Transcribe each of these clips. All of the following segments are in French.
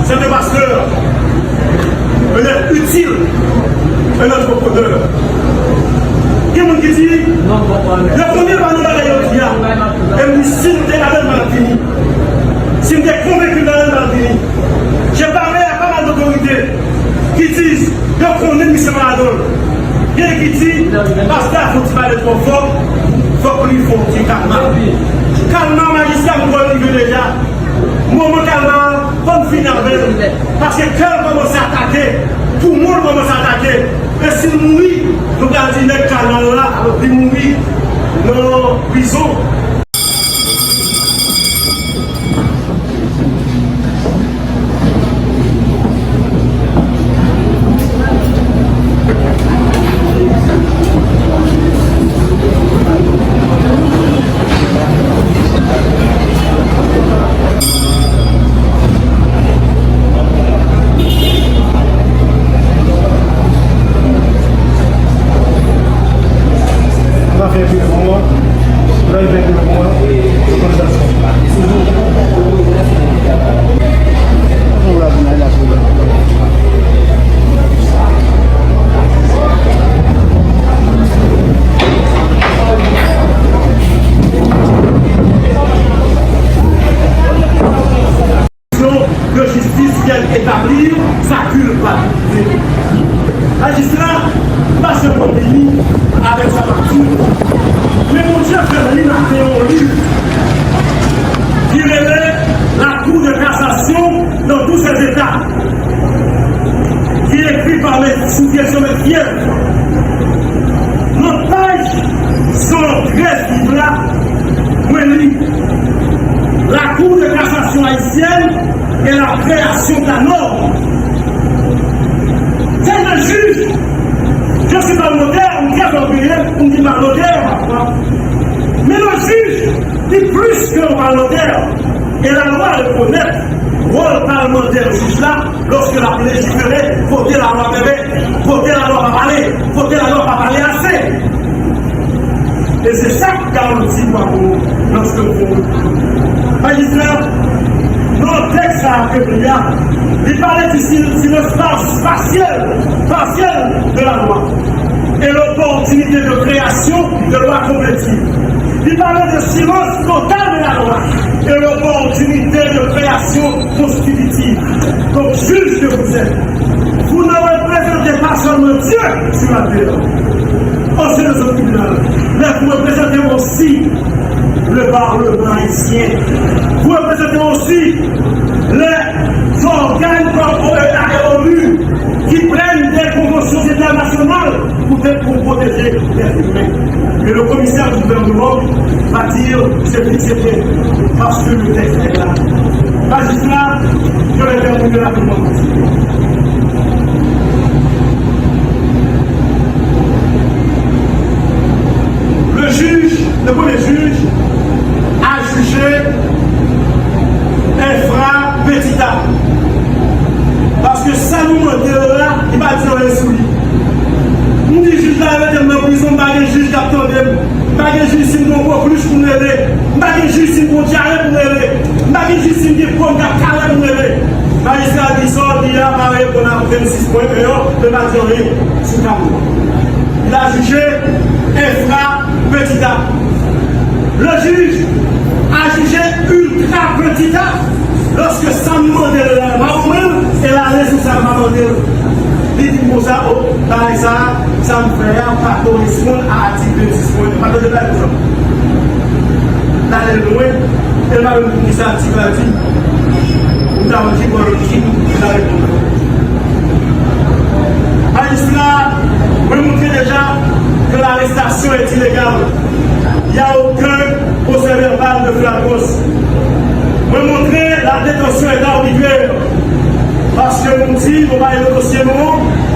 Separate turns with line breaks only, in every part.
c'est un pasteur, un être utile, un entrepreneur. Il y a des gens qui disent, le premier panneau de la et me dit, si nous sommes fini, si nous sommes convaincus dans le fini, j'ai parlé à pas mal d'autorités qui disent, donc on est Michel Maradona. Il y a qui disent, pasteur, il faut parler trop fort, il faut que nous fassions un petit calme. Calme, magistrat, nous avons déjà. Moment calme, comme finir avec. Parce que cœur commence à attaquer, tout le monde commence à attaquer. Et si nous mourons, nous allons dire que calme là, nous mourons dans la prison. Établir sa culpabilité. Magistrat, pas seulement pays avec sa partie, mais mon Dieu fait venir un livre qui révèle la Cour de cassation dans tous ses états, qui est écrit par les sous-questions de Pierre. Notre page 113 livre là, moi lis la Cour de cassation haïtienne et la création de la norme. C'est le juge. Je ne suis pas notaire, on dit orgueilleux, on dit pas notaire. Mais le juge dit plus qu'un notaire. Et la loi reconnaît le rôle parlementaire juge là, lorsque la légiférer, voter la loi bébé, voter la loi pas parler, voter la loi pas parler assez. Et c'est ça qui garantit par vous lorsque vous. Magistrat, dans le texte à Février, il parlait du silence partiel de la loi et l'opportunité de création de loi complétive. Il parlait de silence total de la loi et l'opportunité de création constitutive. Donc, juge que vous êtes, vous ne représentez pas seulement Dieu sur la terre, au sein de ce tribunal, mais vous représentez aussi le Parlement haïtien. Vous représentez aussi les organes comme ONU qui prennent des conventions internationales pour protéger les humains. Et le commissaire du gouvernement va dire c'est fait parce que le texte est là. Magistrat, je vais terminer la demande. Le premier juge a jugé Efra Petita. Parce que ça nous montre là, il va dire les souris. Nous disons juge là, il va dire prison, il va dire juge d'attendre, il va dire juge si nous avons plus pour nous aider, il va dire juge si nous avons diarrhée pour nous aider, il va dire juge si nous avons calme pour nous aider. Magistrat dit ça, il a parlé qu'on a 26 points, mais il va dire rien sous Cameroun. Il a jugé Efra Petita. Le juge a jugé ultra petita lorsque Sam modèle la maman et la raison ça m'a modèle. Il dit pour ça, ça me fait pas correspondre à l'article 26 points. Pas de débat pour ça. D'aller loin, elle va me dire ça article à dit. Nous avons dit pour le qui nous a répondu. Magistrat, vous montrez déjà que l'arrestation est illégale. Il n'y a aucun procès verbal de flagrance. Vous montrez la détention est arbitraire. Parce que nous disons, on va aller au dossier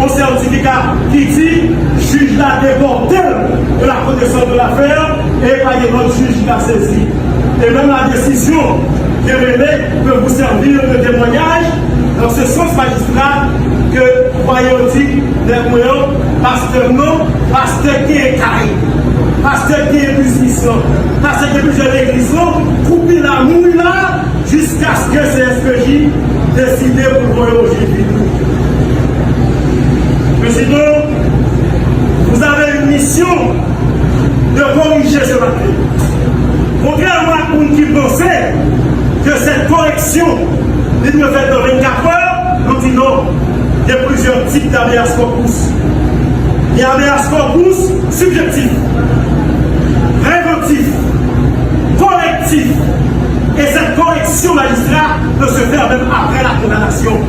au certificat qui dit juge la déporté de la connaissance de l'affaire et pas de votre juge qui l'a saisi. Et même la décision qui révélée peut vous servir de témoignage. Dans ce sens, magistrat, que royautique des moyens, pasteur non, pasteur qui est carré, pasteur qui est puissant, pasteur qui est plus de l'église, couper la mouille là, jusqu'à ce que CSPJ décide pour voyager. Président, vous avez une mission de corriger ce matin. Contrairement à ceux qui pensaient que cette correction n'est pas faite en 24 heures, nous disons non. Il y a plusieurs types d'habeas corpus. Il y a habeas corpus subjectif, préventif, correctif. Et cette correction magistrat peut se faire même après la condamnation.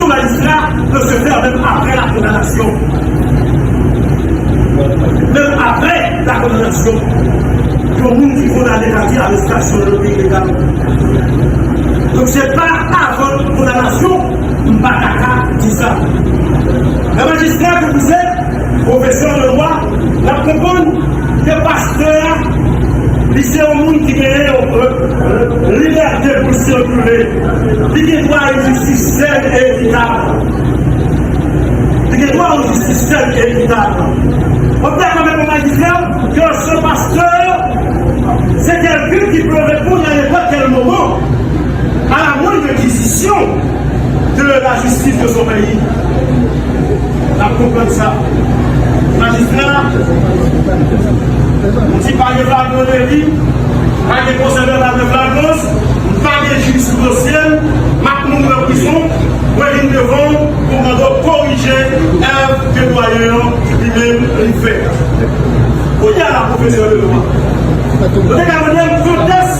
Magistrat peut se faire même après la condamnation. Même après la condamnation. Il y a des gens qui font la négative à l'arrestation de l'objet légal. Donc ce n'est pas avant la condamnation, on ne va pas dire ça. Le magistrat que vous êtes, professeur de loi, la comprendre que pasteur, c'est un monde qui a liberté pour circuler, qui doit une justice saine et équitable. Qui doit une justice saine et équitable. On peut quand même magistrat que ce pasteur, c'est quelqu'un qui peut répondre à n'importe quel moment à la moindre réquisition de la justice de son pays. On comprend ça. Magistrat, on dit pas de flagrant délit, pas de procédure de flagrance, pas de jurisprudentielle, maintenant de prison, pour venir devant pour corriger l'œuvre que doyen lui-même lui fait. Où il y a la professeure de loi? Regardez, quand est-ce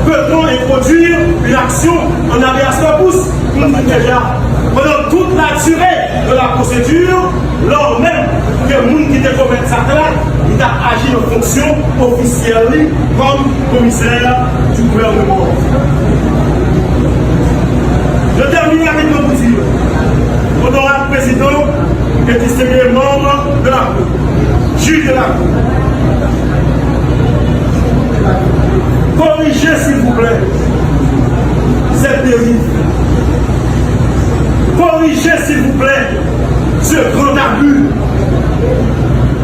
peut-on introduire une action en habeas corpus? Nous dit déjà, pendant toute la durée de la procédure, lors même que le monde qui te commet ça, il a agi en fonction officielle comme commissaire du gouvernement. Je termine avec mon dire. Honorable président et distingué membre de la Cour, juge de la Cour. Corrigez s'il vous plaît cette dérive. Corrigez s'il vous plaît ce grand abus.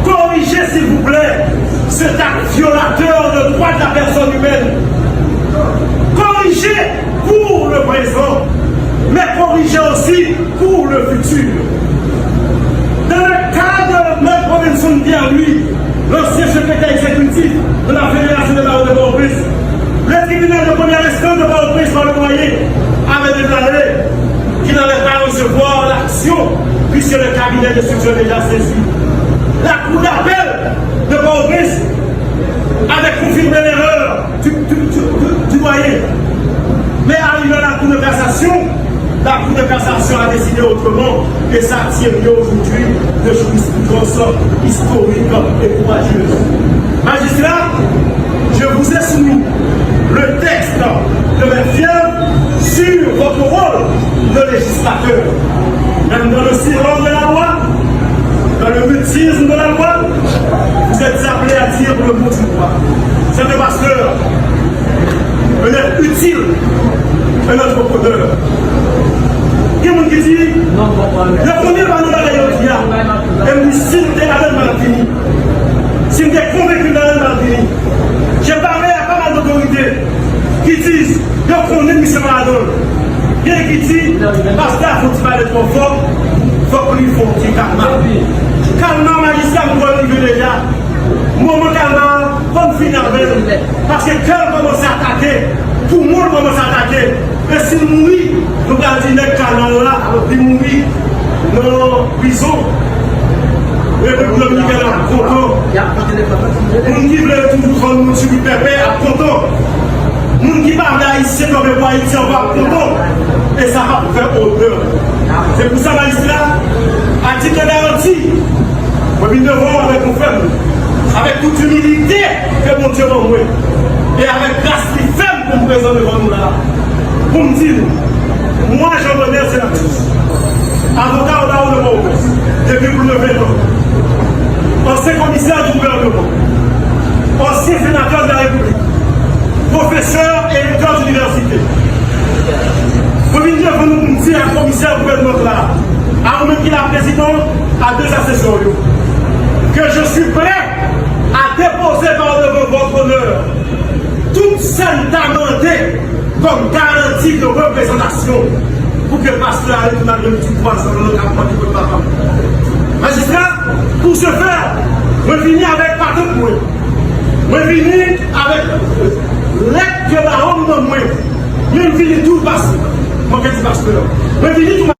Corrigez s'il vous plaît cet acte violateur de droits de la personne humaine. Corrigez pour le présent, mais corrigez aussi pour le futur. Dans le cas de M. Robinson Pierre-Louis, l'ancien secrétaire exécutif de la Fédération des barreaux de Port-au-Prince, le tribunal de première instance de Port-au-Prince par le moyen avait déclaré qu'il n'allait pas recevoir l'action puisque le cabinet d'instruction est déjà saisi. La cour d'appel de Port-au-Prince avait confirmé l'erreur du doyen. Mais arrivé à la cour de cassation a décidé autrement et ça tire aujourd'hui de jurisprudence historique et courageuse. Magistrat, je vous ai soumis le texte de mes fiers sur votre rôle de législateur. Même dans le silence de la loi, dans le mutisme de la loi, vous êtes appelés à dire le mot du droit. C'est le pasteur, un être utile, un entrepreneur. Il y a des gens qui disent, le premier par nous dans la et si nous sommes dans le fini, si nous sommes convaincus dans le fini, j'ai parlé à pas mal d'autorités qui disent, je connais M. Maradona. Il y a qui disent, parce qu'il faut parler trop fort, il faut que lui faut qu'il calme. Calme, magistrat, vous voyez le déjà. Moment calme, comme finir avec. Parce que quand on commence à attaquer, tout le monde commence à attaquer. Et si nous mourons, nous allons dire que calme là, nous mourons dans la prison. Et le peuple dominicain est content. Nous qui voulons toujours prendre nous sur le pépé, est content. Nous qui parlent d'Haïtien comme les Haïtiens, on va content. Et ça va faire honneur. C'est pour ça, magistrat, à titre de garantie, nous devons avec nos femmes, avec toute humilité que mon Dieu m'a envoyé, et avec grâce qui ferme pour me présenter devant nous là, pour me dire, moi Jean-Bonnet, c'est la chose. Avocat au barreau de Port-au-Prince, depuis plus de 20 ans, ancien commissaire du gouvernement, ancien sénateur de la République, professeur et électeur d'université. Vous venez de nous dire un commissaire gouvernement là, à nous qui la présidente à deux assesseurs, que je suis prêt à a déposé par devant votre honneur tout ça t'a demandé comme garantie de représentation pour que le pasteur aille tout à l'heure du poisson dans le campement du papa. Magistrat, pour ce faire, je finis avec pas de point. Je finis avec l'aide que la homme de moi. Je finis tout le pasteur. Moi, qu'est-ce que pasteur? Je finis tout